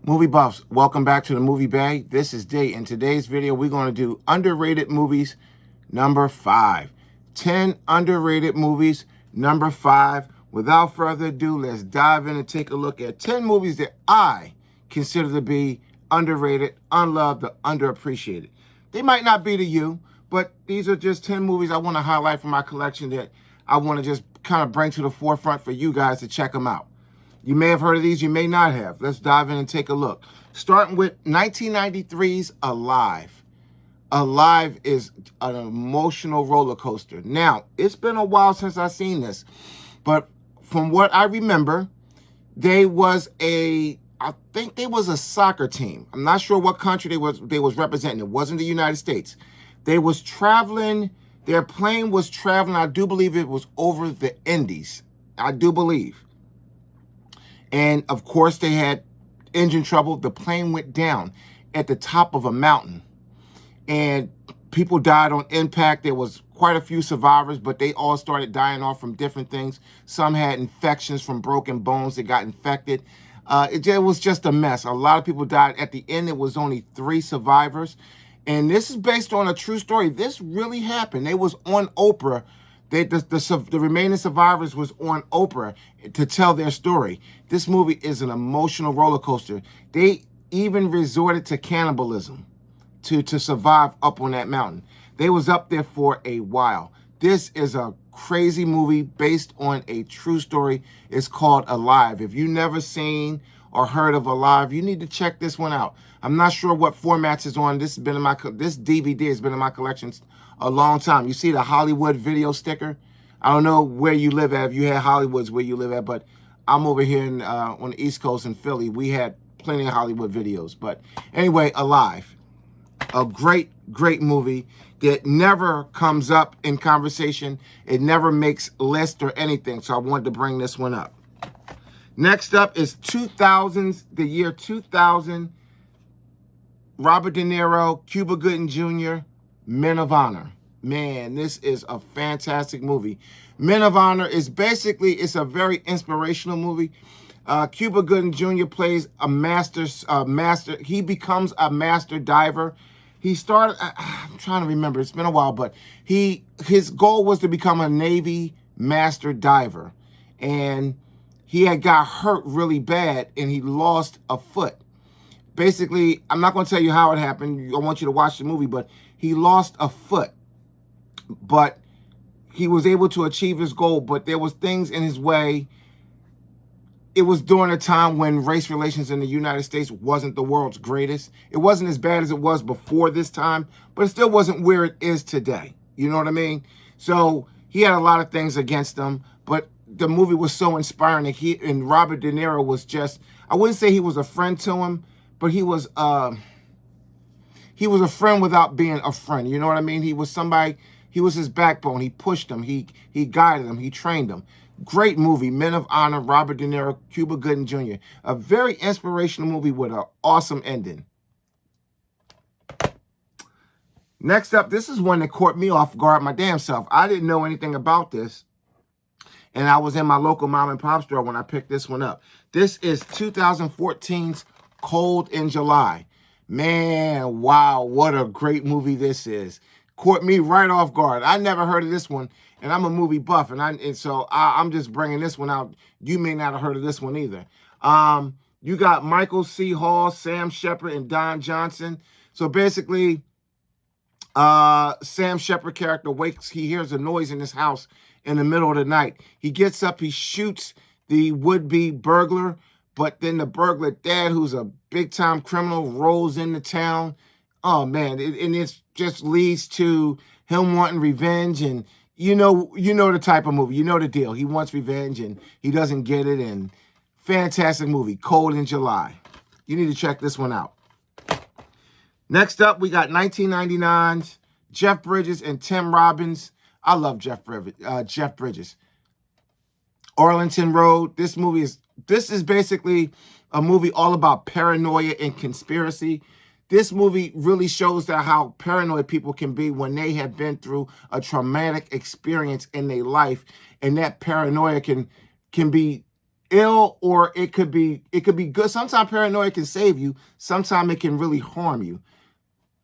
Movie buffs, welcome back to the Movie Bay. This is D. In today's video, we're going to do underrated movies number 5. 10 underrated movies number 5. Without further ado, let's dive in and take a look at 10 movies that I consider to be underrated, unloved, or underappreciated. They might not be to you, but these are just 10 movies I want to highlight from my collection that I want to just kind of bring to the forefront for you guys to check them out. You may have heard of these, you may not have. Let's dive in and take a look. Starting with 1993's Alive. Alive is an emotional roller coaster. Now, it's been a while since I've seen this, but from what I remember, I think they was a soccer team. I'm not sure what country they was representing. It wasn't the United States. They was traveling, their plane was traveling, I do believe it was over the Indies. I do believe. And of course, they had engine trouble. The plane went down at the top of a mountain. And people died on impact. There was quite a few survivors, but they all started dying off from different things. Some had infections from broken bones that got infected. It was just a mess. A lot of people died. At the end, it was only 3 survivors. And this is based on a true story. This really happened. They was on Oprah. The remaining survivors was on Oprah to tell their story. This movie is an emotional roller coaster. They even resorted to cannibalism to survive up on that mountain. They was up there for a while. This is a crazy movie based on a true story. It's called Alive. If you've never seen or heard of Alive, you need to check this one out. I'm not sure what formats it's on. This DVD has been in my collection a long time. You see the Hollywood video sticker? I don't know where you live at, if you had Hollywoods where you live at, but I'm over here on the East Coast in Philly. We had plenty of Hollywood videos. But anyway, Alive. A great, great movie that never comes up in conversation. It never makes list or anything. So I wanted to bring this one up. Next up is the year 2000. Robert De Niro, Cuba Gooding Jr., Men of Honor. Man, this is a fantastic movie. Men of Honor is it's a very inspirational movie. Cuba Gooding Jr. plays he becomes a master diver. He started, I'm trying to remember, it's been a while, but his goal was to become a Navy master diver. And he had got hurt really bad and he lost a foot. Basically, I'm not going to tell you how it happened. I want you to watch the movie, but he lost a foot. But he was able to achieve his goal, but there was things in his way. It was during a time when race relations in the United States wasn't the world's greatest. It wasn't as bad as it was before this time, but it still wasn't where it is today. You know what I mean? So he had a lot of things against him, but the movie was so inspiring. And Robert De Niro was just, I wouldn't say he was a friend to him, but he was a friend without being a friend. You know what I mean? He was somebody, he was his backbone. He pushed him. He guided him. He trained him. Great movie, Men of Honor, Robert De Niro, Cuba Gooding Jr. A very inspirational movie with an awesome ending. Next up, this is one that caught me off guard my damn self. I didn't know anything about this. And I was in my local mom and pop store when I picked this one up. This is 2014's Cold in July. Man, wow, what a great movie this is. Caught me right off guard. I never heard of this one, and I'm a movie buff, so I'm just bringing this one out. You may not have heard of this one either. You got Michael C. Hall, Sam Shepard, and Don Johnson. So basically, Sam Shepard character he hears a noise in his house in the middle of the night. He gets up, he shoots the would-be burglar, but then the burglar dad, who's a big-time criminal, rolls into town. Oh, man, it just leads to him wanting revenge, and you know the type of movie. You know the deal. He wants revenge, and he doesn't get it, and fantastic movie, Cold in July. You need to check this one out. Next up, we got 1999's Jeff Bridges and Tim Robbins. I love Jeff Bridges. Arlington Road. This is basically a movie all about paranoia and conspiracy. This movie really shows that how paranoid people can be when they have been through a traumatic experience in their life, and that paranoia can be ill, or it could be good. Sometimes paranoia can save you. Sometimes it can really harm you.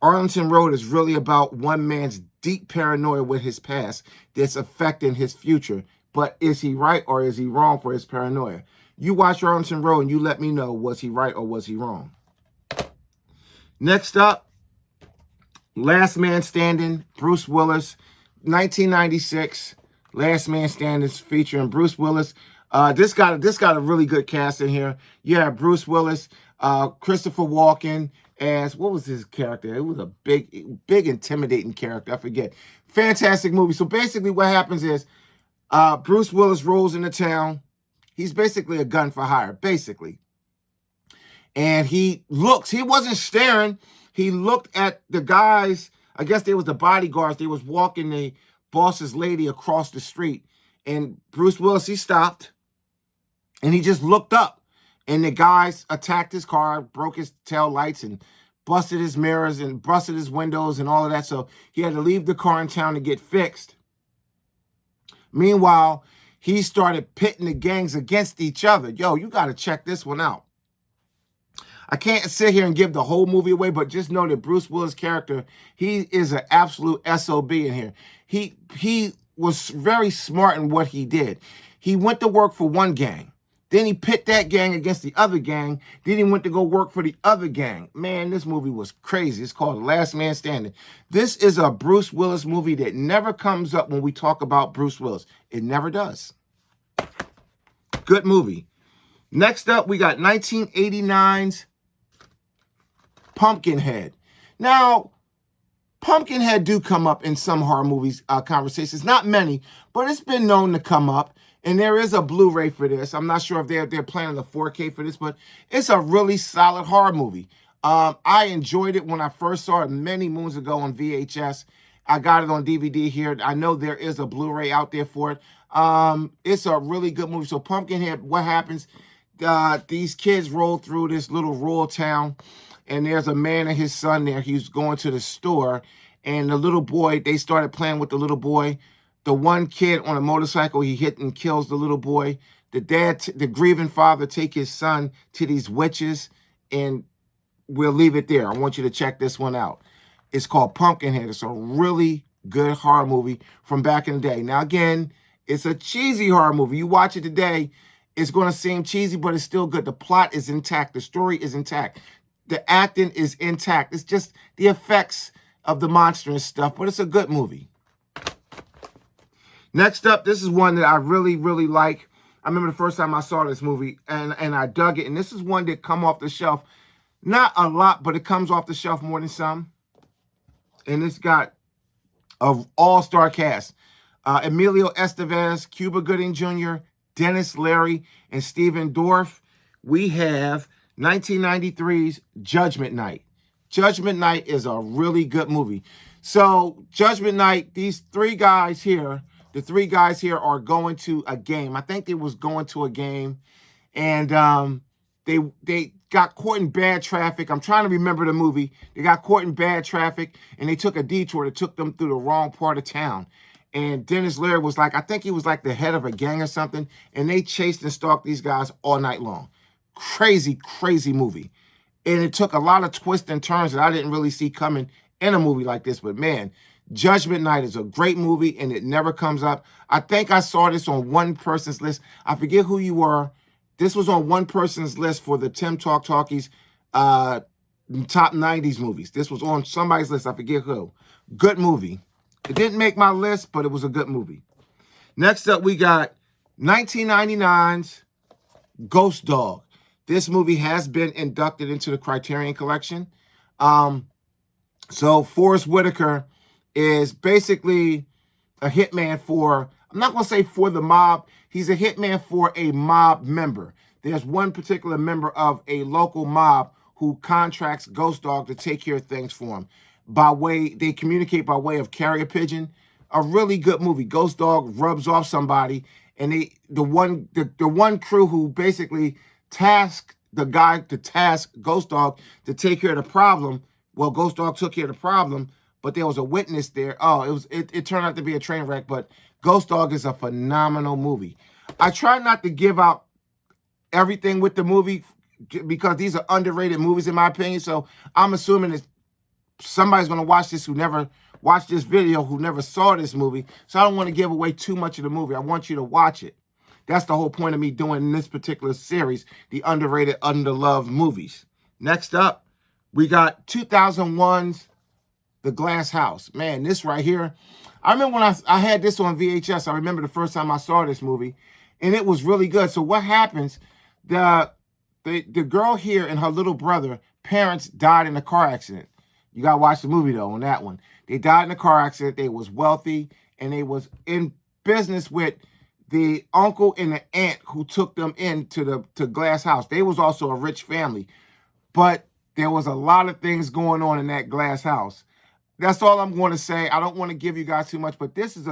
Arlington Road is really about one man's deep paranoia with his past that's affecting his future. But is he right or is he wrong for his paranoia? You watch Arlington Road and you let me know, was he right or was he wrong? Next up, Last Man Standing, Bruce Willis, 1996. Last Man Standing featuring Bruce Willis. This got a really good cast in here. Yeah, Bruce Willis, Christopher Walken as, what was his character? It was a big, intimidating character. I forget. Fantastic movie. So basically, what happens is Bruce Willis rolls into town. He's basically a gun for hire, basically. And he wasn't staring. He looked at the guys. I guess they was the bodyguards. They was walking the boss's lady across the street. And Bruce Willis, he stopped. And he just looked up. And the guys attacked his car, broke his tail lights, and busted his mirrors and busted his windows and all of that. So he had to leave the car in town to get fixed. Meanwhile, he started pitting the gangs against each other. Yo, you got to check this one out. I can't sit here and give the whole movie away, but just know that Bruce Willis' character, he is an absolute SOB in here. He was very smart in what he did. He went to work for one gang. Then he pit that gang against the other gang. Then he went to go work for the other gang. Man, this movie was crazy. It's called Last Man Standing. This is a Bruce Willis movie that never comes up when we talk about Bruce Willis. It never does. Good movie. Next up, we got 1989's Pumpkinhead. Now, Pumpkinhead do come up in some horror movies conversations. Not many, but it's been known to come up. And there is a Blu-ray for this. I'm not sure if they're planning the 4K for this, but it's a really solid horror movie. I enjoyed it when I first saw it many moons ago on VHS. I got it on DVD here. I know there is a Blu-ray out there for it. It's a really good movie. So Pumpkinhead, what happens? These kids roll through this little rural town, and there's a man and his son there. He's going to the store, and the little boy, they started playing with the little boy. The one kid on a motorcycle, he hit and kills the little boy. The dad, the grieving father, take his son to these witches, and we'll leave it there. I want you to check this one out. It's called Pumpkinhead. It's a really good horror movie from back in the day. Now, again, it's a cheesy horror movie. You watch it today, it's going to seem cheesy, but it's still good. The plot is intact. The story is intact. The acting is intact. It's just the effects of the monster and stuff, but it's a good movie. Next up, this is one that I really, really like. I remember the first time I saw this movie, and I dug it. And this is one that come off the shelf. Not a lot, but it comes off the shelf more than some. And it's got an all-star cast. Emilio Estevez, Cuba Gooding Jr., Dennis Leary, and Stephen Dorff. We have 1993's Judgment Night. Judgment Night is a really good movie. So, Judgment Night, these three guys here, the three guys here are going to a game. I think they was going to a game, and they got caught in bad traffic. I'm trying to remember the movie. They got caught in bad traffic, and they took a detour that took them through the wrong part of town. And Dennis Leary was like, I think he was like the head of a gang or something, and they chased and stalked these guys all night long. Crazy, crazy movie. And it took a lot of twists and turns that I didn't really see coming in a movie like this. But man, Judgment Night is a great movie, and it never comes up. I think I saw this on one person's list. I forget who you were. This was on one person's list for the Tim Talk Talkies top 90s movies. This was on somebody's list. I forget who. Good movie. It didn't make my list, but it was a good movie. Next up, we got 1999's Ghost Dog. This movie has been inducted into the Criterion Collection. So Forrest Whitaker is basically a hitman for, I'm not going to say for the mob. He's a hitman for a mob member. There's one particular member of a local mob who contracts Ghost Dog to take care of things for him. They communicate by way of carrier pigeon. A really good movie. Ghost Dog rubs off somebody, and the one crew who basically tasked the guy to task Ghost Dog to take care of the problem. Well, Ghost Dog took care of the problem, but there was a witness there. Oh, it turned out to be a train wreck, but Ghost Dog is a phenomenal movie. I try not to give out everything with the movie because these are underrated movies in my opinion. So I'm assuming that somebody's going to watch this who never watched this video, who never saw this movie. So I don't want to give away too much of the movie. I want you to watch it. That's the whole point of me doing this particular series, the underrated, underloved movies. Next up, we got 2001's The Glass House. Man, this right here, I remember when I had this on VHS. I remember the first time I saw this movie, and it was really good. So what happens, the girl here and her little brother, parents died in a car accident. You got to watch the movie, though, on that one. They died in a car accident. They was wealthy, and they was in business with the uncle and the aunt who took them into the Glass House. They was also a rich family, but there was a lot of things going on in that Glass House. That's all I'm going to say. I don't want to give you guys too much, but this is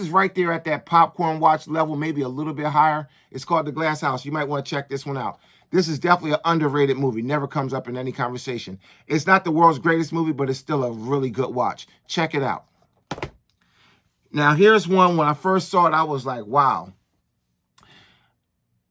right there at that popcorn watch level, maybe a little bit higher. It's called The Glass House. You might want to check this one out. This is definitely an underrated movie. Never comes up in any conversation. It's not the world's greatest movie, but it's still a really good watch. Check it out. Now, here's one. When I first saw it, I was like, wow.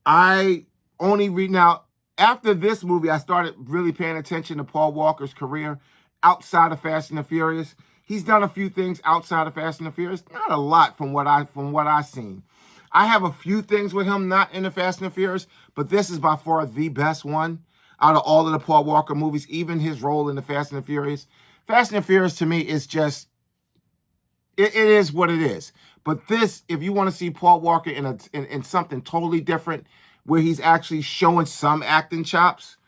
Now, after this movie, I started really paying attention to Paul Walker's career outside of Fast and the Furious. He's done a few things outside of Fast and the Furious. Not a lot from what I've seen. I have a few things with him not in the Fast and the Furious, but this is by far the best one out of all of the Paul Walker movies, even his role in the Fast and the Furious. Fast and the Furious, to me, is just, it is what it is. But this, if you want to see Paul Walker in something totally different, where he's actually showing some acting chops,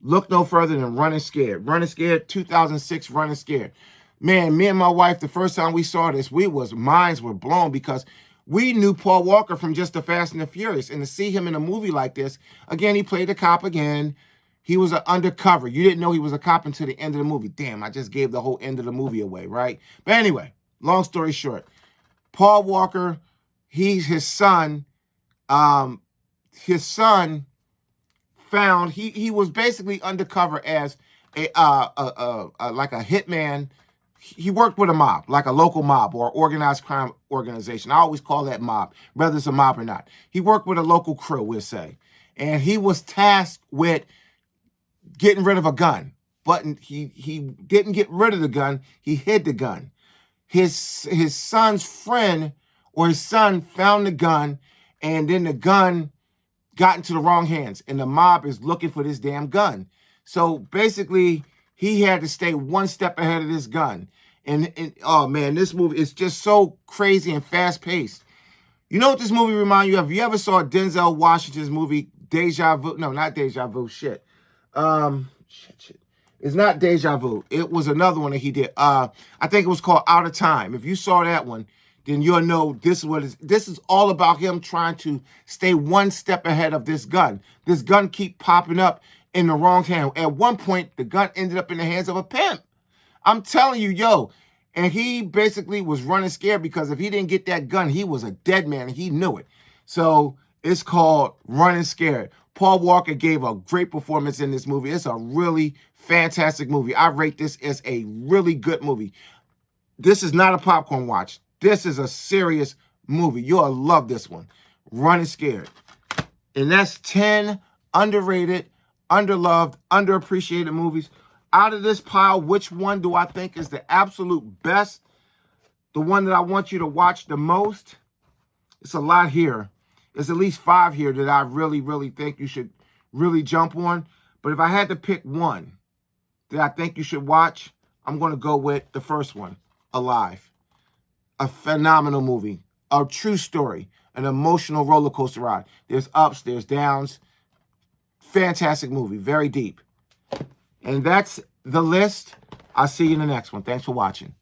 look no further than Running Scared. Running Scared, 2006 Running Scared. Man, me and my wife, the first time we saw this, minds were blown because we knew Paul Walker from just the Fast and the Furious. And to see him in a movie like this, again, he played a cop again. He was an undercover. You didn't know he was a cop until the end of the movie. Damn, I just gave the whole end of the movie away, right? But anyway, long story short, Paul Walker, his son found, he was basically undercover as like a hitman. He worked with a mob, like a local mob or organized crime organization. I always call that mob, whether it's a mob or not. He worked with a local crew, we'll say. And he was tasked with getting rid of a gun. But he didn't get rid of the gun. He hid the gun. His son's friend or his son found the gun, and then the gun got into the wrong hands. And the mob is looking for this damn gun. So basically, he had to stay one step ahead of this gun. And oh man, this movie is just so crazy and fast paced. You know what this movie reminds you of? You ever saw Denzel Washington's movie Deja Vu? No, not Deja Vu. Shit. It's not Deja Vu. It was another one that he did. I think it was called Out of Time. If you saw that one, then you'll know this is all about him trying to stay one step ahead of this gun. This gun keep popping up in the wrong hand. At one point, the gun ended up in the hands of a pimp. I'm telling you, yo. And he basically was running scared because if he didn't get that gun, he was a dead man, and he knew it. So it's called Running Scared. Paul Walker gave a great performance in this movie. It's a really fantastic movie. I rate this as a really good movie. This is not a popcorn watch. This is a serious movie. You'll love this one. Running Scared. And that's 10 underrated, underloved, underappreciated movies. Out of this pile, which one do I think is the absolute best? The one that I want you to watch the most? It's a lot here. There's at least 5 here that I really, really think you should really jump on. But if I had to pick one that I think you should watch, I'm going to go with the first one, Alive. A phenomenal movie, a true story, an emotional roller coaster ride. There's ups, there's downs. Fantastic movie, very deep. And that's the list. I'll see you in the next one. Thanks for watching.